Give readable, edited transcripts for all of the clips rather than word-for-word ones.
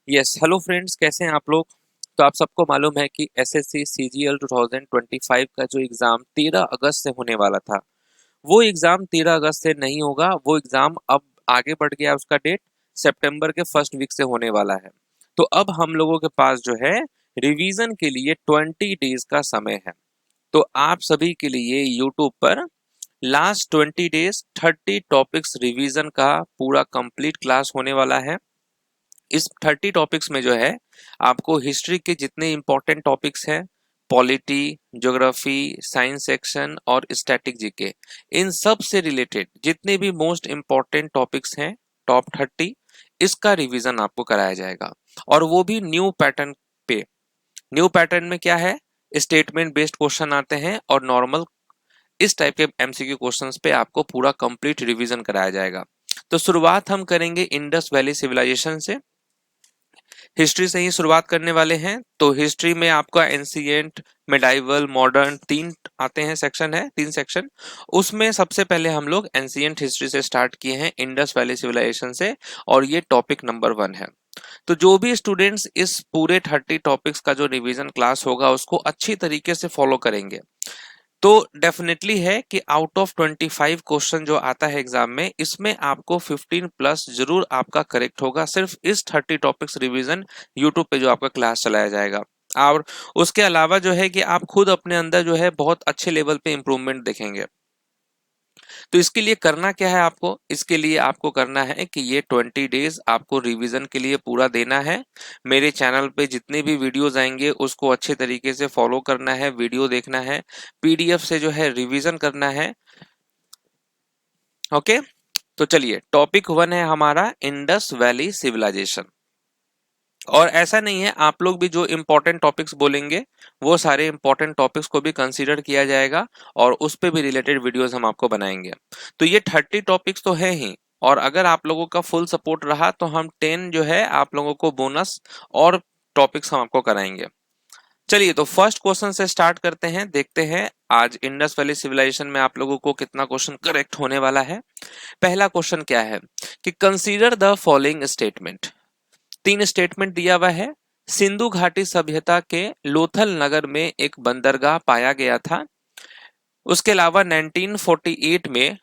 Yes hello friends, कैसे हैं आप लोग। तो आप सबको मालूम है कि एसएससी सीजीएल 2025 का जो एग्ज़ाम 13 अगस्त से होने वाला था, वो एग्ज़ाम 13 अगस्त से नहीं होगा। वो एग्ज़ाम अब आगे बढ़ गया, उसका डेट सितंबर के फर्स्ट वीक से होने वाला है। तो अब हम लोगों के पास जो है रिवीजन के लिए 20 डेज का समय है। तो आप सभी के लिए यूट्यूब पर लास्ट 20 डेज 30 टॉपिक्स रिवीजन का पूरा कंप्लीट क्लास होने वाला है। इस 30 टॉपिक्स में जो है आपको हिस्ट्री के जितने इंपॉर्टेंट टॉपिक्स हैं, पॉलिटी, ज्योग्राफी, साइंस सेक्शन और स्टैटिक जीके, इन सब से रिलेटेड जितने भी मोस्ट इंपॉर्टेंट टॉपिक्स हैं, टॉप 30, इसका रिवीजन आपको कराया जाएगा। और वो भी न्यू पैटर्न पे। न्यू पैटर्न में क्या है, स्टेटमेंट बेस्ड क्वेश्चन आते हैं और नॉर्मल इस टाइप के एमसीक्यू क्वेश्चंस पे आपको पूरा कंप्लीट रिवीजन कराया जाएगा। तो शुरुआत हम करेंगे इंडस वैली सिविलाइजेशन से। हिस्ट्री से ही शुरुआत करने वाले हैं। तो हिस्ट्री में आपका एंशिएंट, मिडाइवल, मॉडर्न, तीन आते हैं, सेक्शन है, तीन सेक्शन। उसमें सबसे पहले हम लोग एंशिएंट हिस्ट्री से स्टार्ट किए हैं, इंडस वैली सिविलाइजेशन से, और ये टॉपिक नंबर 1 है। तो जो भी स्टूडेंट्स इस पूरे 30 टॉपिक्स का जो रिवीजन क्लास होगा उसको अच्छी तरीके से फॉलो करेंगे, तो डेफिनेटली है कि आउट ऑफ 25 क्वेश्चन जो आता है एग्जाम में, इसमें आपको 15 प्लस जरूर आपका करेक्ट होगा, सिर्फ इस 30 टॉपिक्स रिवीजन यूट्यूब पे जो आपका क्लास चलाया जाएगा। और उसके अलावा जो है कि आप खुद अपने अंदर जो है बहुत अच्छे लेवल पे इंप्रूवमेंट देखेंगे। तो इसके लिए करना क्या है आपको, इसके लिए आपको करना है कि ये 20 डेज आपको रिवीजन के लिए पूरा देना है। मेरे चैनल पे जितने भी वीडियोस आएंगे उसको अच्छे तरीके से फॉलो करना है, वीडियो देखना है, पीडीएफ से जो है रिवीजन करना है। ओके, तो चलिए, टॉपिक 1 है हमारा इंडस वैली सिविलाइजेशन। और ऐसा नहीं है, आप लोग भी जो इंपॉर्टेंट टॉपिक्स बोलेंगे वो सारे इंपॉर्टेंट टॉपिक्स को भी कंसीडर किया जाएगा और उस पे भी रिलेटेड वीडियोस हम आपको बनाएंगे। तो ये 30 टॉपिक्स तो है ही, और अगर आप लोगों का फुल सपोर्ट रहा तो हम 10 जो है आप लोगों को बोनस और टॉपिक्स हम आपको कराएंगे। चलिए, तो फर्स्ट क्वेश्चन से स्टार्ट करते हैं, देखते हैं आज इंडस वैली सिविलाइजेशन में आप लोगों को कितना क्वेश्चन करेक्ट होने वाला है। पहला क्वेश्चन क्या है कि कंसीडर द फॉलोइंग स्टेटमेंट। तीन स्टेटमेंट दिया हुआ है। सिंधु घाटी सभ्यता के लोथल नगर में एक बंदरगाह पाया गया था। उसके अलावा 1948 में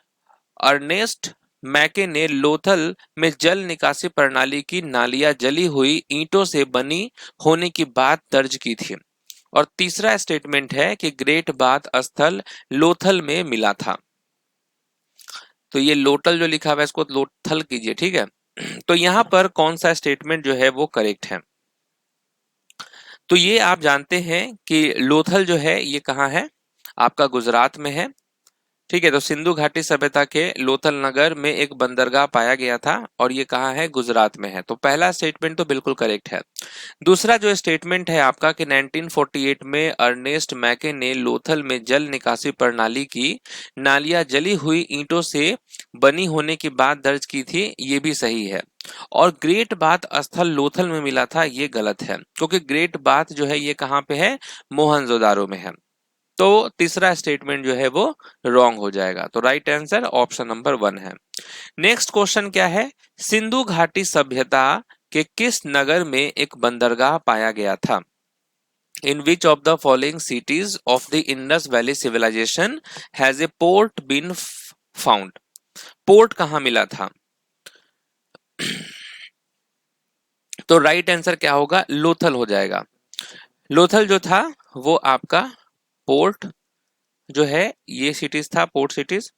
अर्नेस्ट मैके ने लोथल में जल निकासी प्रणाली की नालियां जली हुई ईंटों से बनी होने की बात दर्ज की थी। और तीसरा स्टेटमेंट है कि ग्रेट बाथ स्थल लोथल में मिला था। तो ये लोटल जो लिखा हुआ है इसको लोथल कीजिए, ठीक है। तो यहां पर कौन सा स्टेटमेंट जो है वो करेक्ट है। तो ये आप जानते हैं कि लोथल जो है ये कहाँ है, आपका गुजरात में है, ठीक है। तो सिंधु घाटी सभ्यता के लोथल नगर में एक बंदरगाह पाया गया था और ये कहाँ है, गुजरात में है। तो पहला स्टेटमेंट तो बिल्कुल करेक्ट है। दूसरा जो स्टेटमेंट है आपका कि 1948 में अर्नेस्ट मैके ने लोथल में जल निकासी प्रणाली की नालियां जली हुई ईंटों से बनी होने की बात दर्ज की थी, ये भी सही है। और ग्रेट बाथ स्थल लोथल में मिला था, ये गलत है, क्योंकि ग्रेट बाथ जो है ये कहाँ पे है, मोहनजोदारो में है। तो तीसरा स्टेटमेंट जो है वो रॉन्ग हो जाएगा। तो राइट आंसर ऑप्शन नंबर 1 है। नेक्स्ट क्वेश्चन क्या है, सिंधु घाटी सभ्यता के किस नगर में एक बंदरगाह पाया गया था। In which of the following cities of the Indus valley civilisation has a port been found. Port कहां मिला था। तो राइट आंसर क्या होगा, लोथल हो जाएगा। लोथल जो था वो आपका पोर्ट जो है, ये सिटीज था, पोर्ट सिटीज।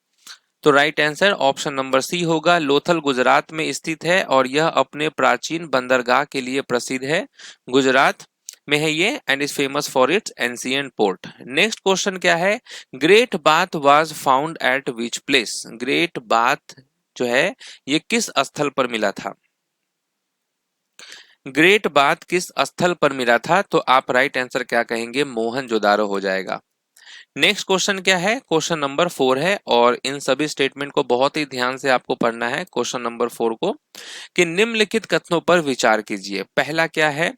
तो right answer option number C होगा। लोथल गुजरात में स्थित है और यह अपने प्राचीन बंदरगाह के लिए प्रसिद्ध है। गुजरात में है ये and is famous for its ancient port. Next question क्या है, great bath was found at which place. Great bath जो है ये किस स्थल पर मिला था। ग्रेट बाथ किस स्थल पर मिला था, तो आप राइट आंसर क्या कहेंगे, मोहनजोदारो हो जाएगा। नेक्स्ट क्वेश्चन क्या है, क्वेश्चन नंबर 4 है, और इन सभी स्टेटमेंट को बहुत ही ध्यान से आपको पढ़ना है क्वेश्चन नंबर 4 को, कि निम्नलिखित कथनों पर विचार कीजिए। पहला क्या है,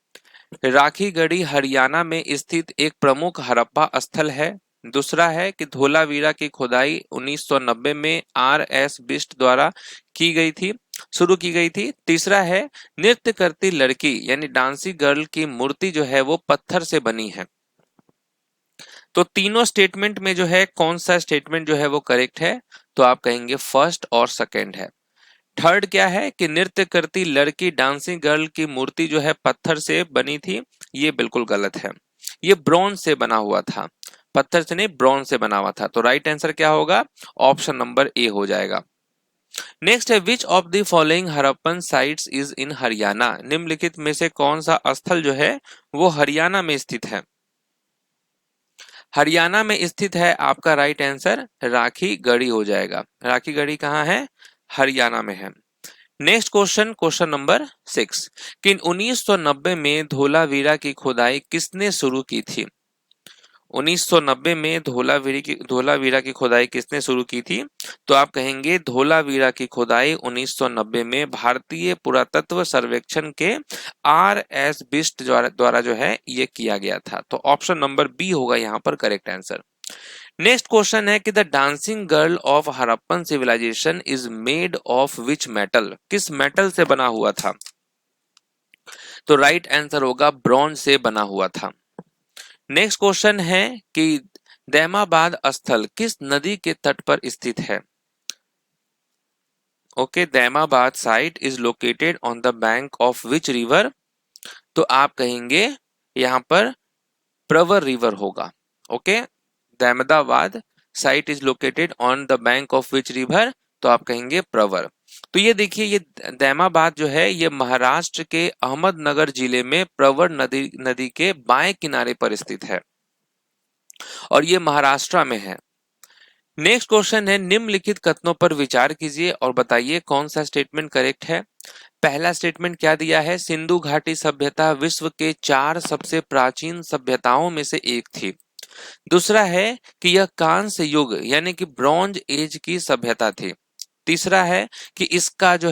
राखीगढ़ी हरियाणा में स्थित एक प्रमुख हड़प्पा स्थल है। दूसरा है कि धोलावीरा की खुदाई 1990 में आर एस बिष्ट द्वारा की गई थी। शुरू की गई थी। तीसरा है नृत्य करती लड़की यानी डांसिंग गर्ल की मूर्ति जो है वो पत्थर से बनी है। तो तीनों स्टेटमेंट में जो है कौन सा स्टेटमेंट जो है वो करेक्ट है? तो आप कहेंगे फर्स्ट और सेकंड है। थर्ड क्या है कि नृत्य करती लड़की डांसिंग गर्ल की मूर्ति जो है पत्थर से बनी थी, ये बिल्कुल गलत है। ये ब्रॉन्ज से बना हुआ था, पत्थर से नहीं ब्रॉन्ज से बना हुआ था। तो राइट आंसर क्या होगा? ऑप्शन नंबर ए हो जाएगा। नेक्स्ट है विच of the following Harappan sites is in Haryana? निम्नलिखित में से कौन सा स्थल जो है वो हरियाणा में स्थित है? हरियाणा में स्थित है आपका राइट आंसर राखी गढ़ी हो जाएगा। राखी गढ़ी कहाँ है? हरियाणा में है। नेक्स्ट क्वेश्चन, क्वेश्चन नंबर 6 कि 1990 में धोलावीरा की खुदाई किसने शुरू की थी? 1990 में धोलावीरा की खुदाई किसने शुरू की थी? तो आप कहेंगे धोलावीरा की खुदाई 1990 में भारतीय पुरातत्व सर्वेक्षण के RS बिष्ट द्वारा जो है ये किया गया था। तो ऑप्शन नंबर बी होगा यहाँ पर करेक्ट आंसर। नेक्स्ट क्वेश्चन है कि the dancing girl of Harappan civilisation is made of which metal? किस मेटल से बना हुआ था? तो राइट आंसर होगा ब्रॉन्ज से बना हुआ था। नेक्स्ट क्वेश्चन है कि दैमाबाद स्थल किस नदी के तट पर स्थित है? Okay, Daimabad site is located on the bank of which river? तो आप कहेंगे यहां पर प्रवर रिवर होगा। Okay, Daimabad site is located on the bank of which river? तो आप कहेंगे प्रवर। तो ये देखिए, ये दैमाबाद जो है ये महाराष्ट्र के अहमदनगर जिले में प्रवर नदी के बाएं किनारे पर स्थित है और ये महाराष्ट्र में है। नेक्स्ट क्वेश्चन है निम्नलिखित कथनों पर विचार कीजिए और बताइए कौन सा स्टेटमेंट करेक्ट है। पहला स्टेटमेंट क्या दिया है? सिंधु घाटी सभ्यता विश्व के 4 सबसे प्राचीन सभ्यताओं में से एक थी। दूसरा है कि यह कांस्य युग यानी कि ब्रॉन्ज एज की सभ्यता थी। तीसरा है कि इसका जो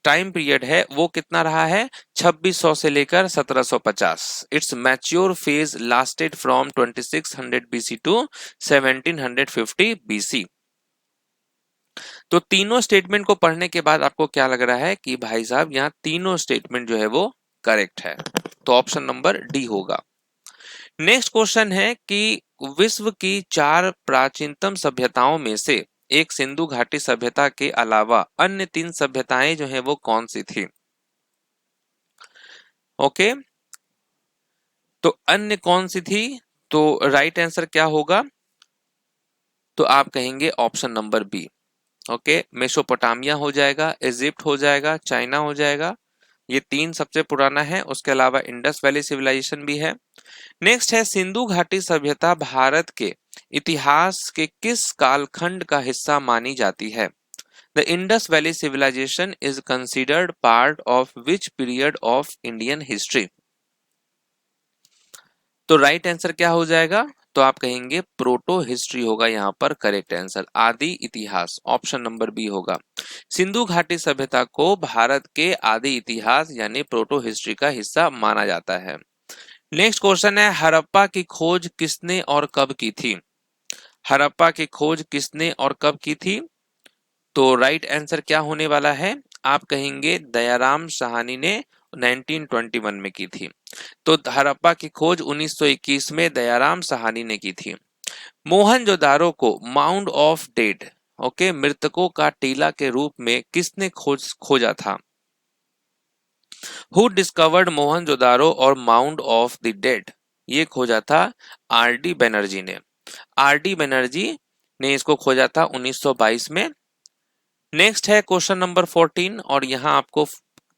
टाइम पीरियड है वो कितना रहा है? 2600 से लेकर 1750। Its mature phase lasted from 2600 BC to 1750 BC। तो तीनों स्टेटमेंट को पढ़ने के बाद आपको क्या लग रहा है कि भाई साहब यहाँ तीनों स्टेटमेंट जो है वो करेक्ट है? तो ऑप्शन नंबर डी होगा। नेक्स्ट क्वेश्चन है कि विश्व की 4 प्राचीनतम सभ्यताओं में से एक सिंधु घाटी सभ्यता के अलावा अन्य 3 सभ्यताएं जो है वो कौन सी थी? ओके, तो अन्य कौन सी थी? तो राइट आंसर क्या होगा? तो आप कहेंगे option number B. Okay, Mesopotamia हो जाएगा, इजिप्ट हो जाएगा, चाइना हो जाएगा। ये 3 सबसे पुराना है, उसके अलावा इंडस वैली सिविलाइजेशन भी है। नेक्स्ट है सिंधु घाटी सभ्यता भारत के इतिहास के किस कालखंड का हिस्सा मानी जाती है? The Indus valley civilisation is considered part of which period of Indian history? तो राइट आंसर क्या हो जाएगा? तो आप कहेंगे प्रोटो हिस्ट्री होगा यहाँ पर करेक्ट आंसर, आदि इतिहास। ऑप्शन नंबर बी होगा। सिंधु घाटी सभ्यता को भारत के आदि इतिहास यानी प्रोटो हिस्ट्री का हिस्सा माना जाता है। नेक्स्ट क्वेश्चन है हड़प्पा की खोज किसने और कब की थी? हड़प्पा की खोज किसने और कब की थी? तो राइट आंसर क्या होने वाला है? आप कहेंगे दयाराम साहनी ने 1921 में की थी। तो हड़प्पा की खोज 1921 में दयाराम साहनी ने की थी। मोहनजोदारो को माउंड ऑफ डेड ओके मृतकों का टीला के रूप में किसने खोजा था? हु डिस्कवर्ड मोहनजोदारो और माउंड ऑफ द डेड? ये खोजा था RD बनर्जी ने। RD बनर्जी ने इसको खोजा था 1922 में। नेक्स्ट है क्वेश्चन नंबर 14 और यहाँ आपको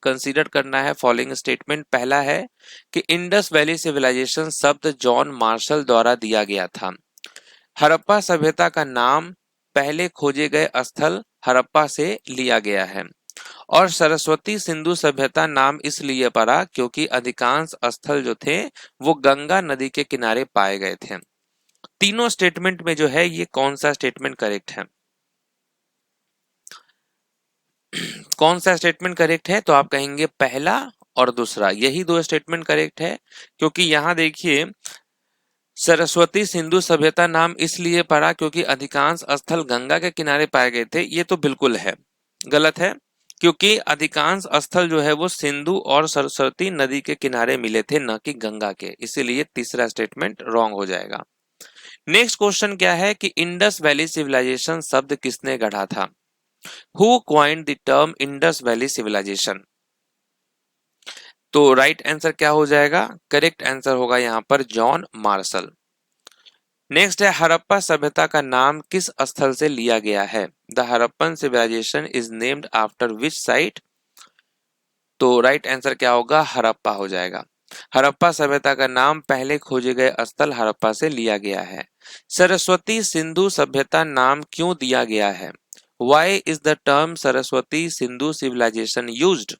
कंसीडर करना है फॉलोइंग स्टेटमेंट। पहला है कि इंडस वैली सिविलाइजेशन शब्द जॉन मार्शल द्वारा दिया गया था। हड़प्पा सभ्यता का नाम पहले खोजे गए स्थल हड़प्पा से लिया गया है और सरस्वती सिंधु सभ्यता नाम इसलिए पड़ा क्योंकि अधिकांश स्थल जो थे वो गंगा नदी के किनारे पाए गए थे। तीनों स्टेटमेंट में जो है ये कौन सा स्टेटमेंट करेक्ट है? कौन सा स्टेटमेंट करेक्ट है? तो आप कहेंगे पहला और दूसरा, यही 2 स्टेटमेंट करेक्ट है क्योंकि यहां देखिए सरस्वती सिंधु सभ्यता नाम इसलिए पड़ा क्योंकि अधिकांश स्थल गंगा के किनारे पाए गए थे, ये तो बिल्कुल है, गलत है। क्योंकि अधिकांश स्थल जो है वो सिंधु और सरस्वती नदी के किनारे मिले थे, न कि गंगा के, इसीलिए तीसरा स्टेटमेंट रॉन्ग हो जाएगा। नेक्स्ट क्वेश्चन क्या है कि इंडस वैली सिविलाइजेशन शब्द किसने गढ़ा था? Who coined the term Indus valley civilisation? तो राइट आंसर क्या हो जाएगा? करेक्ट आंसर होगा यहाँ पर जॉन मार्शल। नेक्स्ट है हड़प्पा सभ्यता का नाम किस स्थल से लिया गया है? The Harappan civilisation is named after which site? तो राइट आंसर क्या होगा? हड़प्पा हो जाएगा। हड़प्पा सभ्यता का नाम पहले खोजे गए स्थल हड़प्पा से लिया गया है। सरस्वती सिंधु सभ्यता नाम क्यों दिया गया है? Why is the term Saraswati Sindhu civilisation used?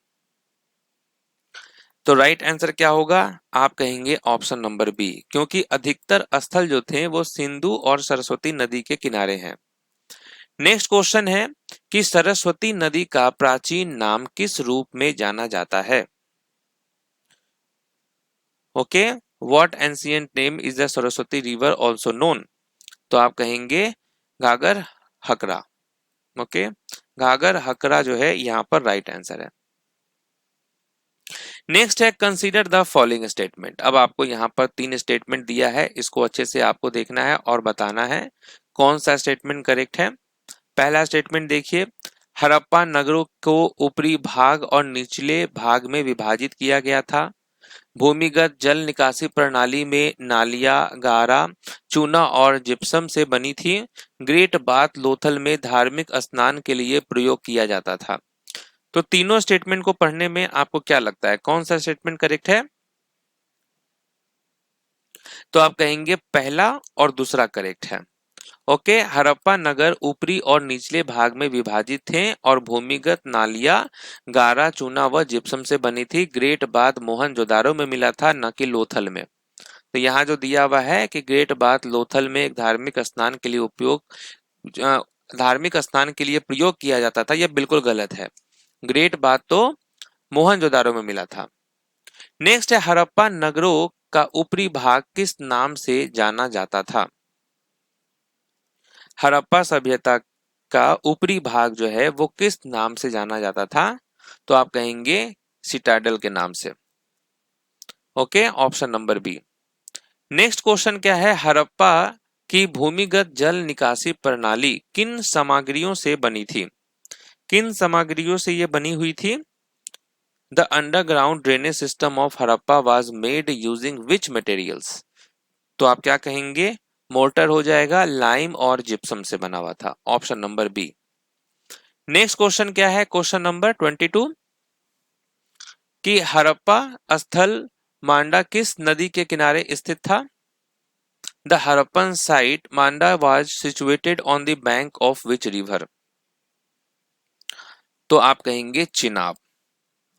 तो राइट आंसर क्या होगा? आप कहेंगे ऑप्शन नंबर बी, क्योंकि अधिकतर स्थल जो थे वो सिंधु और सरस्वती नदी के किनारे हैं। नेक्स्ट क्वेश्चन है कि सरस्वती नदी का प्राचीन नाम किस रूप में जाना जाता है? Okay, what ancient name is the Saraswati river also known? तो आप कहेंगे घाघर हकरा। ओके, घाघर हकरा जो है यहाँ पर राइट आंसर है। नेक्स्ट है कंसीडर द फॉलोइंग स्टेटमेंट। अब आपको यहाँ पर 3 स्टेटमेंट दिया है, इसको अच्छे से आपको देखना है और बताना है कौन सा स्टेटमेंट करेक्ट है। पहला स्टेटमेंट देखिए, हड़प्पा नगरों को ऊपरी भाग और निचले भाग में विभाजित किया गया था। भूमिगत जल निकासी प्रणाली में नालियां गारा, चूना और जिप्सम से बनी थी। ग्रेट बाथ लोथल में धार्मिक स्नान के लिए प्रयोग किया जाता था। तो तीनों स्टेटमेंट को पढ़ने में आपको क्या लगता है, कौन सा स्टेटमेंट करेक्ट है? तो आप कहेंगे पहला और दूसरा करेक्ट है। ओके, हड़प्पा नगर ऊपरी और निचले भाग में विभाजित थे और भूमिगत नालियां गारा, चूना व जिप्सम से बनी थी। ग्रेट बाथ मोहनजोदारो में मिला था, न कि लोथल में। तो यहाँ जो दिया हुआ है कि ग्रेट बाथ लोथल में एक धार्मिक स्नान के लिए प्रयोग किया जाता था, यह बिल्कुल गलत है। ग्रेट बाथ तो मोहनजोदारो में मिला था। नेक्स्ट है हड़प्पा नगरों का ऊपरी भाग किस नाम से जाना जाता था? हड़प्पा सभ्यता का ऊपरी भाग जो है वो किस नाम से जाना जाता था? तो आप कहेंगे सिटाडल के नाम से। Okay, option number B. Next question क्या है, हड़प्पा की भूमिगत जल निकासी प्रणाली किन सामग्रियों से बनी थी? किन सामग्रियों से ये बनी हुई थी? The underground drainage system of Harappa was made using which materials? तो आप क्या कहेंगे? मोर्टर हो जाएगा, लाइम और जिप्सम से बना हुआ था, option number B. Next question क्या है, क्वेश्चन नंबर 22 कि हड़प्पा स्थल मांडा किस नदी के किनारे स्थित था? The Harappan site Manda was situated on the bank of which river? तो आप कहेंगे चिनाब।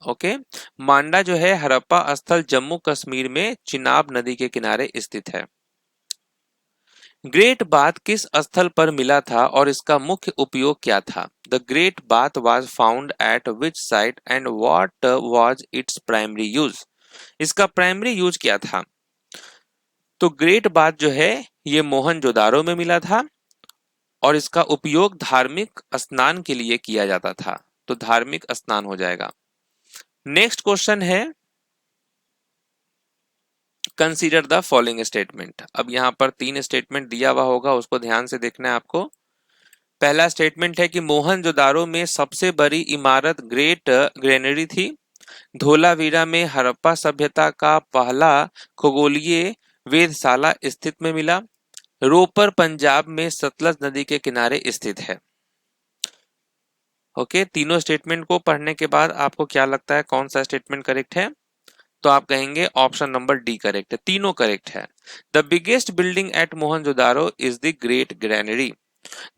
ओके, मांडा जो है हड़प्पा स्थल जम्मू कश्मीर में चिनाब नदी के किनारे स्थित है। ग्रेट बाथ किस स्थल पर मिला था और इसका मुख्य उपयोग क्या था? The great bath was found at which site and what was its primary use? इसका प्राइमरी यूज क्या था? तो ग्रेट बाथ जो है ये मोहनजोदारो में मिला था और इसका उपयोग धार्मिक स्नान के लिए किया जाता था, तो धार्मिक स्नान हो जाएगा। नेक्स्ट क्वेश्चन है कंसीडर द फॉलोइंग स्टेटमेंट। अब यहाँ पर 3 स्टेटमेंट दिया हुआ होगा, उसको ध्यान से देखना है आपको। पहला स्टेटमेंट है कि मोहनजोदारो में सबसे बड़ी इमारत ग्रेट ग्रेनरी थी। धोलावीरा में हड़प्पा सभ्यता का पहला खगोलीय वेधशाला स्थित में मिला। रोपर पंजाब में सतलज नदी के किनारे स्थित है। ओके, तीनों स्टेटमेंट को पढ़ने के बाद आपको क्या लगता है कौन सा स्टेटमेंट करेक्ट है? तो आप कहेंगे ऑप्शन नंबर डी करेक्ट है, तीनों करेक्ट है। The biggest building at Mohenjodaro is the great granary.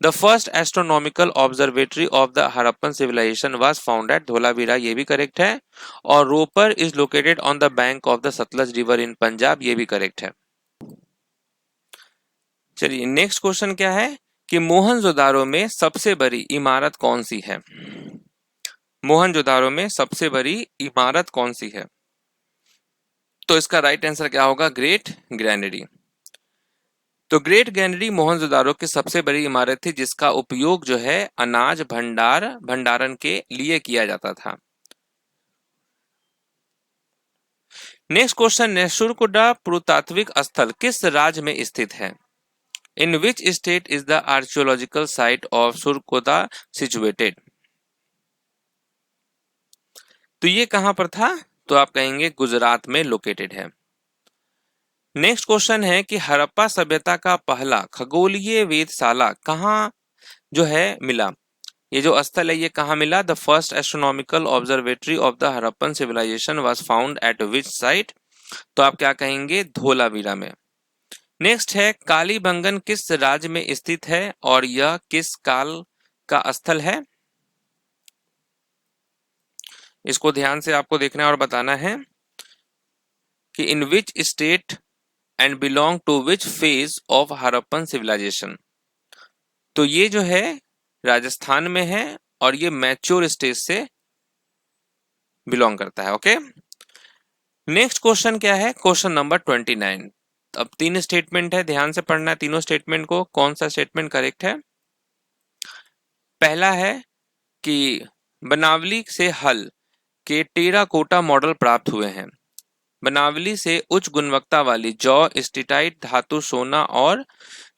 The first astronomical observatory of the Harappan civilisation was found at Dholavira, ये भी करेक्ट है। और Ropar is located on the bank of the Sutlej river in Punjab, ये भी correct है। चलिए नेक्स्ट क्वेश्चन क्या है कि मोहनजोदारो में सबसे बड़ी इमारत कौन सी है? मोहनजोदारो में सबसे बड़ी इमारत कौन सी है? तो इसका राइट आंसर क्या होगा? Great granary. तो ग्रेट ग्रैनरी मोहनजोदारो की सबसे बड़ी इमारत थी जिसका उपयोग जो है अनाज भंडारण के लिए किया जाता था। नेक्स्ट क्वेश्चन है, सुरकुंडा पुरातात्विक स्थल किस राज्य में स्थित है? In which state is the archaeological site of Surkunda situated? तो ये कहां पर था? तो आप कहेंगे गुजरात में लोकेटेड है। नेक्स्ट क्वेश्चन है कि हड़प्पा सभ्यता का पहला खगोलीय वेधशाला कहाँ जो है मिला? ये जो स्थल है ये कहाँ मिला? The first astronomical observatory of the Harappan civilisation was found at which site? तो आप क्या कहेंगे? धोलावीरा में। नेक्स्ट है, कालीबंगन किस राज्य में स्थित है और यह किस काल का स्थल है? इसको ध्यान से आपको देखना है और बताना है कि in which state and belong to which phase of Harappan civilisation? तो ये जो है राजस्थान में है और ये मैच्योर स्टेज से बिलोंग करता है। ओके, नेक्स्ट क्वेश्चन क्या है? Question number 29। अब 3 स्टेटमेंट है, ध्यान से पढ़ना है तीनों स्टेटमेंट को। कौन सा स्टेटमेंट करेक्ट है? पहला है कि बनावली से हल के टेराकोटा मॉडल प्राप्त हुए हैं। बनावली से उच्च गुणवत्ता वाली जौ, स्टीटाइट धातु, सोना और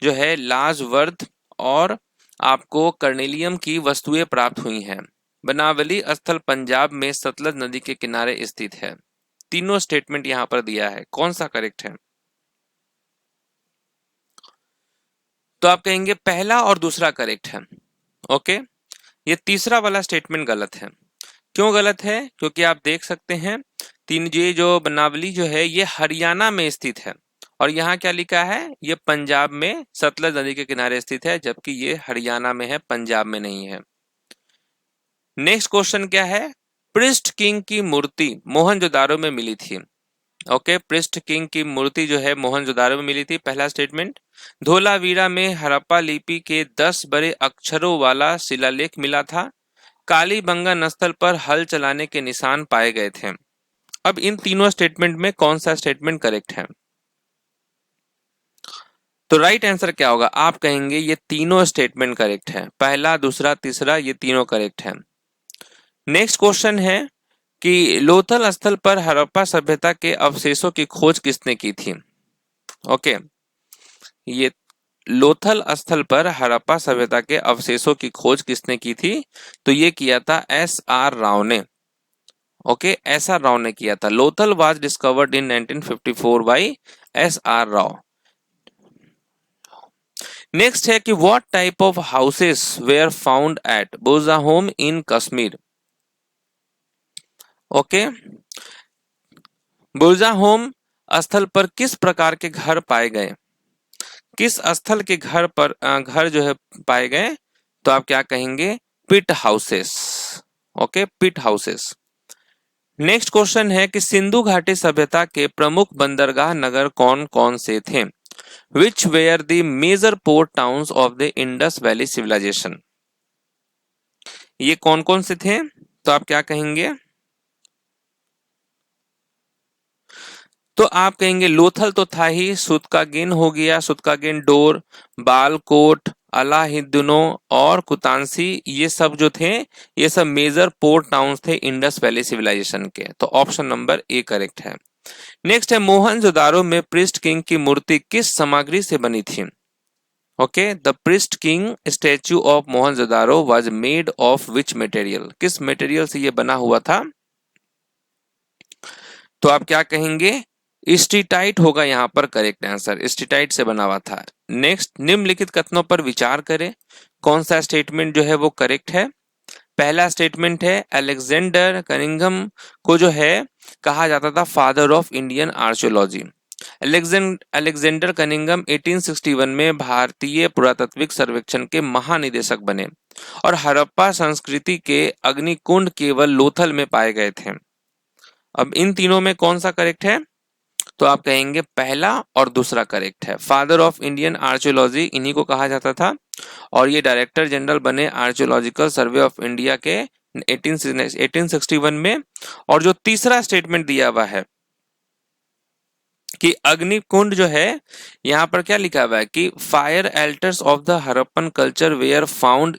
जो है लाजवर्द और आपको कर्नेलियम की वस्तुएं प्राप्त हुई हैं। बनावली स्थल पंजाब में सतलज नदी के किनारे स्थित है। तीनों स्टेटमेंट यहां पर दिया है, कौन सा करेक्ट है? तो आप कहेंगे पहला और दूसरा करेक्ट है। ओके, ये तीसरा वाला स्टेटमेंट गलत है। क्यों गलत है? क्योंकि आप देख सकते हैं ये जो बनावली जो है ये हरियाणा में स्थित है और यहाँ क्या लिखा है? ये पंजाब में सतलज नदी के किनारे स्थित है, जबकि ये हरियाणा में है, पंजाब में नहीं है। नेक्स्ट क्वेश्चन क्या है? पृष्ठ किंग की मूर्ति मोहनजोदारो में मिली थी। ओके, पृष्ठ किंग की मूर्ति जो है मोहनजोदारो में मिली थी, पहला स्टेटमेंट। धोलावीरा में हड़प्पा लिपि के 10 बड़े अक्षरों वाला शिलालेख मिला था। कालीबंगन स्थल पर हल चलाने के निशान पाए गए थे। अब इन तीनों स्टेटमेंट में कौन सा स्टेटमेंट करेक्ट है? तो राइट आंसर क्या होगा? आप कहेंगे ये तीनों स्टेटमेंट करेक्ट है, पहला, दूसरा, तीसरा, ये तीनों करेक्ट है। नेक्स्ट क्वेश्चन है कि लोथल स्थल पर हड़प्पा सभ्यता के अवशेषों की खोज किसने की थी? ओके, ये लोथल स्थल पर हड़प्पा सभ्यता के अवशेषों की खोज किसने की थी? तो ये किया था एस.आर. राव ने। Okay, SR. राव ने किया था। Lothal was discovered in 1954 by S R. Rao. Next है कि what type of houses were found at Burzahom in Kashmir? Okay, Burzahom स्थल पर किस प्रकार के घर पाए गए? किस स्थल के घर जो है पाए गए? तो आप क्या कहेंगे? पिट हाउसेस। ओके, पिट हाउसेस। नेक्स्ट क्वेश्चन है कि सिंधु घाटी सभ्यता के प्रमुख बंदरगाह नगर कौन कौन से थे? Which were the major port towns of the Indus valley civilisation? ये कौन कौन से थे? तो आप क्या कहेंगे? तो आप कहेंगे लोथल तो था ही, सुतकागिन हो गया, सुतकागिन, डोर, बालकोट, अलाहिदुनो और कुतांसी, ये सब जो थे ये सब मेजर पोर्ट टाउन्स थे इंडस वैली सिविलाइजेशन के। तो ऑप्शन नंबर ए करेक्ट है। नेक्स्ट है, मोहनजोदारो में पृष्ठ किंग की मूर्ति किस सामग्री से बनी थी? ओके, द पृष्ठ king statue of Mohenjodaro was made of which material? किस मटेरियल से ये बना हुआ था? तो आप क्या कहेंगे? स्टीटाइट होगा यहाँ पर करेक्ट आंसर, स्टीटाइट से बना हुआ था। नेक्स्ट, निम्नलिखित कथनों पर विचार करें, कौन सा स्टेटमेंट जो है वो करेक्ट है? पहला स्टेटमेंट है अलेक्जेंडर कनिंघम को जो है कहा जाता था father of Indian archaeology. Alexander Cunningham 1861 में भारतीय पुरातात्विक सर्वेक्षण के महानिदेशक बने और हड़प्पा संस्कृति के अग्निकुंड केवल लोथल में पाए गए थे। अब इन तीनों में कौन सा करेक्ट है? तो आप कहेंगे पहला और दूसरा करेक्ट है। फादर ऑफ इंडियन आर्कियोलॉजी इन्हीं को कहा जाता था और ये डायरेक्टर जनरल बने आर्कियोलॉजिकल सर्वे ऑफ इंडिया के 1861 में। और जो तीसरा स्टेटमेंट दिया हुआ है कि अग्निकुंड जो है, यहाँ पर क्या लिखा हुआ है कि fire altars of the Harappan culture were found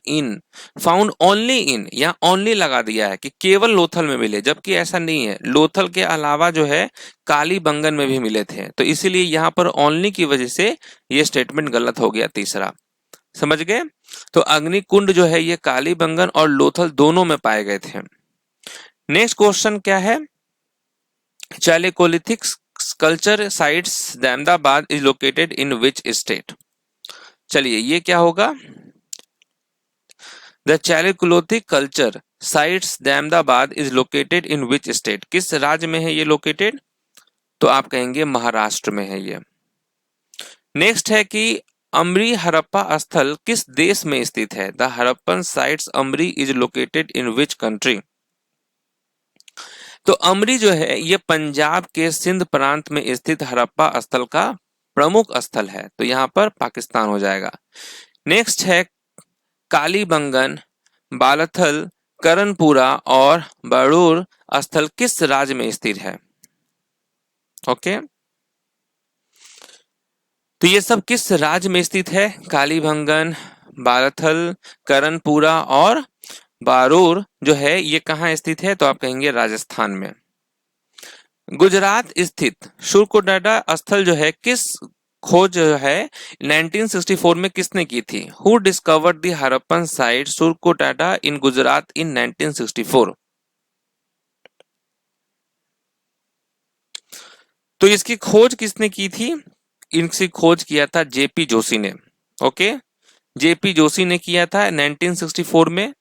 only in, यहाँ ओनली लगा दिया है कि केवल लोथल में मिले, जबकि ऐसा नहीं है, लोथल के अलावा जो है कालीबंगन में भी मिले थे। तो इसीलिए यहाँ पर ओनली की वजह से ये स्टेटमेंट गलत हो गया तीसरा। समझ गए? तो अग्निकुंड जो है ये कालीबंगन और लोथल दोनों में पाए गए थे। नेक्स्ट क्वेश्चन क्या है? Chalcolithic culture sites Ahmedabad is located in which state? चलिए ये क्या होगा? The Chalcolithic culture sites Ahmedabad is located in which state? किस राज्य में है ये लोकेटेड? तो आप कहेंगे महाराष्ट्र में है ये। नेक्स्ट है कि अमरी हड़प्पा स्थल किस देश में स्थित है? The Harappan sites Amari is located in which country? तो अमरी जो है ये पंजाब के सिंध प्रांत में स्थित हड़प्पा स्थल का प्रमुख स्थल है, तो यहाँ पर पाकिस्तान हो जाएगा। नेक्स्ट है कालीबंगन, बालथल, करणपुरा और बरूर स्थल किस राज्य में स्थित है? ओके, तो ये सब किस राज्य में स्थित है? कालीबंगन, बालथल, करणपुरा और बारूर जो है ये कहाँ स्थित है? तो आप कहेंगे राजस्थान में। गुजरात स्थित शुर्कोडाडा स्थल जो है किस खोज जो है 1964 में किसने की थी? Who discovered the Harappan site Surkotada in Gujarat in 1964? तो इसकी खोज किसने की थी? इनकी खोज किया था जेपी जोशी ने। ओके, जेपी जोशी ने किया था 1964 में।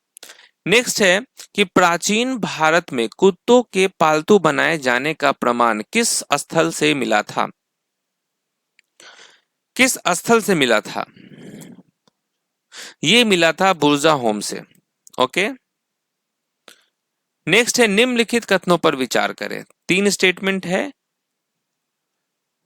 नेक्स्ट है कि प्राचीन भारत में कुत्तों के पालतू बनाए जाने का प्रमाण किस स्थल से मिला था? किस स्थल से मिला था? ये मिला था बुर्जा होम से। ओके, नेक्स्ट है निम्नलिखित कथनों पर विचार करें। 3 स्टेटमेंट है।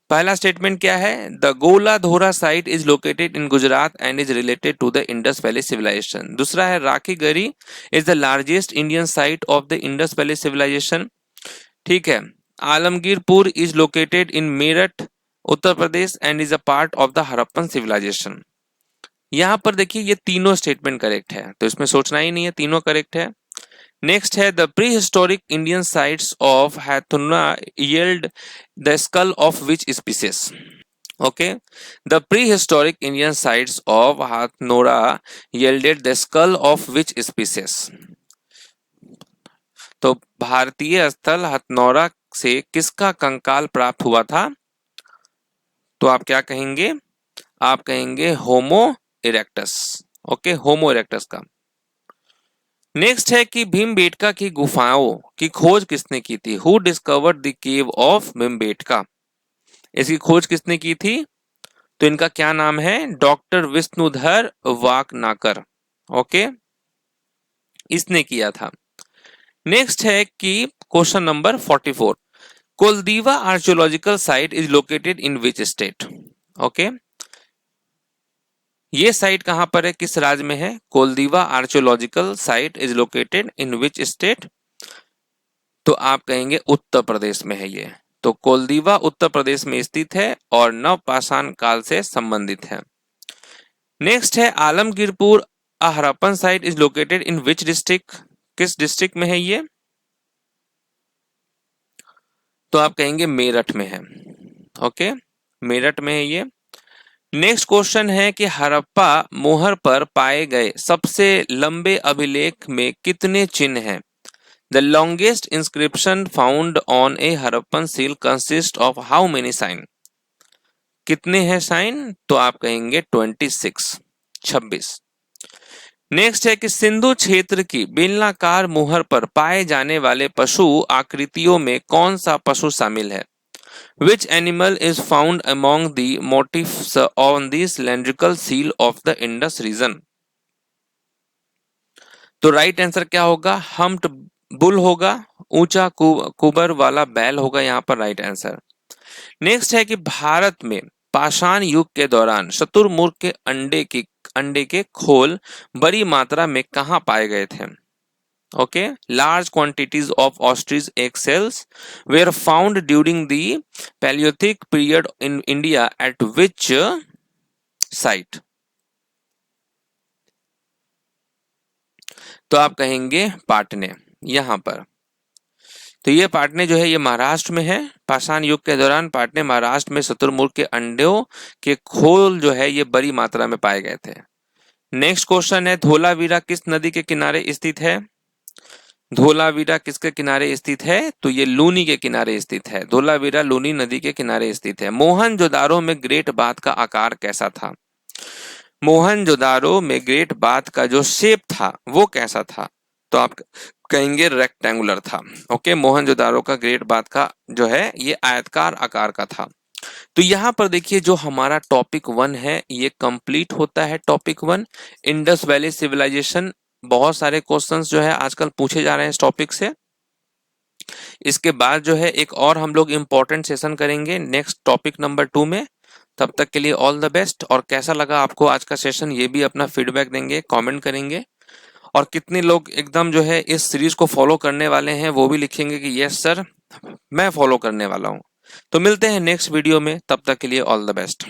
पहला स्टेटमेंट क्या है? The Goladhoro site is located in Gujarat and is related to the Indus valley civilisation. दूसरा है Rakhigarhi is the largest Indian site of the Indus valley civilisation. ठीक है, Alamgirpur is located in Meerut Uttar Pradesh and is a part of the Harappan civilisation. यहां पर देखिए ये तीनों statement correct है, तो इसमें सोचना ही नहीं है, तीनों करेक्ट है। नेक्स्ट है the prehistoric Indian sites of Hathnora yield the skull of which species? Okay, the prehistoric Indian sites of Hathnora yielded the skull of which species? तो भारतीय स्थल हथनोरा से किसका कंकाल प्राप्त हुआ था? तो आप क्या कहेंगे? आप कहेंगे होमो इरेक्टस। ओके, होमो इरेक्टस का। नेक्स्ट है कि भीमबेटका की गुफाओं की खोज किसने की थी? Who discovered the cave of Bhimbetka? इसकी खोज किसने की थी? तो इनका क्या नाम है? डॉक्टर विष्णुधर वाकनाकर। ओके, इसने किया था। नेक्स्ट है कि question number 44, Koldihwa archaeological site is located in which state? Okay, ये साइट कहां पर है, किस राज्य में है? Koldihwa archaeological site is located in which state? तो आप कहेंगे उत्तर प्रदेश में है ये। तो कोलदीवा उत्तर प्रदेश में स्थित है और नवपाषाण काल से संबंधित है। नेक्स्ट है Alamgirpur Harappan site is located in which district? किस डिस्ट्रिक्ट में है ये? तो आप कहेंगे मेरठ में है। ओके, मेरठ में है ये। नेक्स्ट क्वेश्चन है कि हड़प्पा मोहर पर पाए गए सबसे लंबे अभिलेख में कितने चिन्ह हैं? The longest inscription found on a Harappan seal consist of how many sign? कितने हैं साइन? तो आप कहेंगे 26। नेक्स्ट है कि सिंधु क्षेत्र की बेलनाकार मोहर पर पाए जाने वाले पशु आकृतियों में कौन सा पशु शामिल है? Which animal is found among the motifs on the cylindrical seal of the Indus region? तो राइट आंसर क्या होगा? हम्प्ड बुल होगा, ऊंचा कुबर वाला बैल होगा यहाँ पर राइट आंसर। नेक्स्ट है कि भारत में पाषाण युग के दौरान शुतुरमुर्ग के अंडे के खोल बड़ी मात्रा में कहाँ पाए गए थे? Okay, large quantities of ostrich egg cells were found during the Paleolithic period in India at which site? तो आप कहेंगे पाटने, यहां पर। तो ये पाटने जो है ये महाराष्ट्र में है। पाषाण युग के दौरान पाटने महाराष्ट्र में शुतुरमुर्ग के अंडों के खोल जो है ये बड़ी मात्रा में पाए गए थे। नेक्स्ट क्वेश्चन है, धोलावीरा किस नदी के किनारे स्थित है? धोलावीरा किसके किनारे स्थित है? तो ये लूनी के किनारे स्थित है। धोलावीरा लूनी नदी के किनारे स्थित है। मोहनजोदारो में ग्रेट बाथ का आकार कैसा था? मोहनजोदारो में ग्रेट बाथ का जो शेप था वो कैसा था? तो आप कहेंगे रेक्टेंगुलर था। ओके, मोहनजोदारो का ग्रेट बाथ का जो है ये आयताकार आकार का था। तो यहां पर देखिए जो हमारा टॉपिक 1 है ये कंप्लीट होता है। Topic 1 Indus valley civilisation. बहुत सारे क्वेश्चंस जो है आजकल पूछे जा रहे हैं इस टॉपिक से। इसके बाद जो है एक और हम लोग इंपॉर्टेंट सेशन करेंगे नेक्स्ट टॉपिक नंबर 2 में। तब तक के लिए ऑल द बेस्ट। और कैसा लगा आपको आज का सेशन ये भी अपना फीडबैक देंगे, कमेंट करेंगे। और कितने लोग एकदम जो है इस सीरीज को फॉलो करने वाले हैं वो भी लिखेंगे कि यस सर मैं फॉलो करने वाला हूं। तो मिलते हैं नेक्स्ट वीडियो में, तब तक के लिए ऑल द बेस्ट।